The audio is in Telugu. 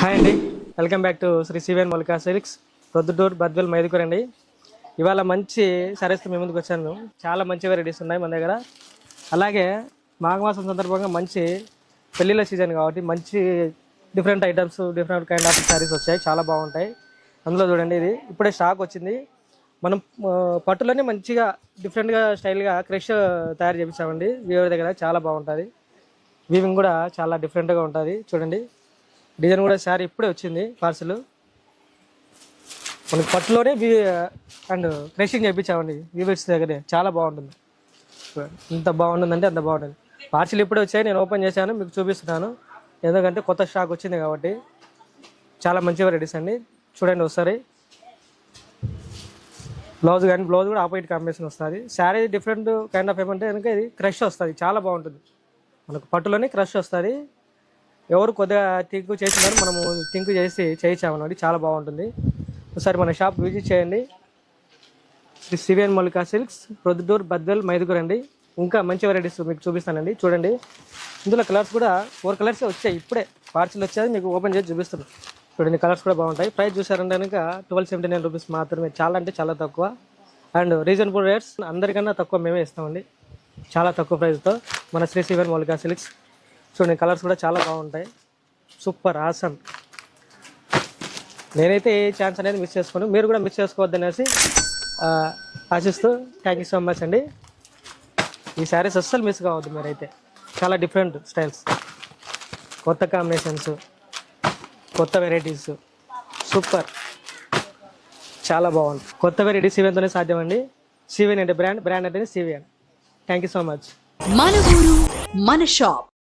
హాయ్ అండి, welcome back to Sri CVN Mallika Silks, Proddatur, Badvel, Mydukur అండి. ఇవాళ మంచి సారీస్తో మీ ముందుకు వచ్చాను. చాలా మంచి వెరైటీస్ ఉన్నాయి మన దగ్గర. అలాగే మాఘమాసం సందర్భంగా మంచి పెళ్ళిళ్ళ సీజన్ కాబట్టి మంచి different items, different kind of saris వచ్చాయి, చాలా బాగుంటాయి. అందులో చూడండి, ఇది ఇప్పుడే స్టాక్ వచ్చింది. మనం పట్టులోనే మంచిగా డిఫరెంట్గా స్టైల్గా క్రష్ తయారు చేయించామండి వీవర్ దగ్గర. చాలా బాగుంటుంది, వీవింగ్ కూడా చాలా డిఫరెంట్గా ఉంటుంది. చూడండి, డిజైన్ కూడా శారీ ఇప్పుడే వచ్చింది పార్సల్. మనకి పట్టులోనే అండ్ క్రషింగ్ చేయించామండి వీవర్స్ దగ్గరే. చాలా బాగుంటుంది, ఎంత బాగుంటుందంటే అంత బాగుంటుంది. పార్సల్ ఇప్పుడే వచ్చాయి, నేను ఓపెన్ చేశాను, మీకు చూపిస్తున్నాను. ఎందుకంటే కొత్త స్టాక్ వచ్చింది కాబట్టి. చాలా మంచి వెరైటీస్ అండి, చూడండి ఒకసారి. బ్లౌజ్ కానీ బ్లౌజ్ కూడా ఆపోజిట్ కాంబినేషన్ వస్తుంది. శారీ డిఫరెంట్ కైండ్ ఆఫ్ ఏమంటే కనుక ఇది క్రష్ వస్తుంది, చాలా బాగుంటుంది. మనకు పట్టులోనే క్రష్ వస్తుంది. ఎవరు కొద్దిగా థింక్ చేసినారు, మనము థింక్ చేసి చేయించామన్నమాట. చాలా బాగుంటుంది. ఒకసారి మన షాప్ విజిట్ చేయండి. శ్రీ సివిఎన్ మల్లికా సిల్క్స్, ప్రొద్దుటూర్, బద్వేల్, మైదుకూర్ అండి. ఇంకా మంచి వెరైటీస్ మీకు చూపిస్తానండి. చూడండి, ఇందులో కలర్స్ కూడా 4 కలర్స్ వచ్చాయి, ఇప్పుడే పార్సల్ వచ్చేది, మీకు ఓపెన్ చేసి చూపిస్తున్నాను. చూడండి, కలర్స్ కూడా బాగుంటాయి. ప్రైస్ చూసారంటే కనుక 1279 రూపీస్ మాత్రమే. చాలా అంటే చాలా తక్కువ అండ్ రీజనబుల్ రేట్స్. అందరికన్నా తక్కువ మేమే ఇస్తామండి, చాలా తక్కువ ప్రైస్తో మన శ్రీ సివిఎన్ మల్లికా సిల్క్స్. చూడండి, కలర్స్ కూడా చాలా బాగుంటాయి. Super awesome. నేనైతే ఏ ఛాన్స్ అనేది మిస్ చేసుకోను, మీరు కూడా మిస్ చేసుకోవద్దనేసి ఆశిస్తూ థ్యాంక్ యూ సో మచ్ అండి. ఈ శారీస్ అస్సలు మిస్ కావద్దు మీరైతే. చాలా డిఫరెంట్ స్టైల్స్, కొత్త కాంబినేషన్స్, కొత్త వెరైటీస్, సూపర్, చాలా బాగుంది. కొత్త వెరైటీ సివిఎన్తోనే సాధ్యమండి. సివిఎన్ అంటే బ్రాండ్, బ్రాండ్ అంటే CVN. Thank you so much. మన ఊరు మన షాప్.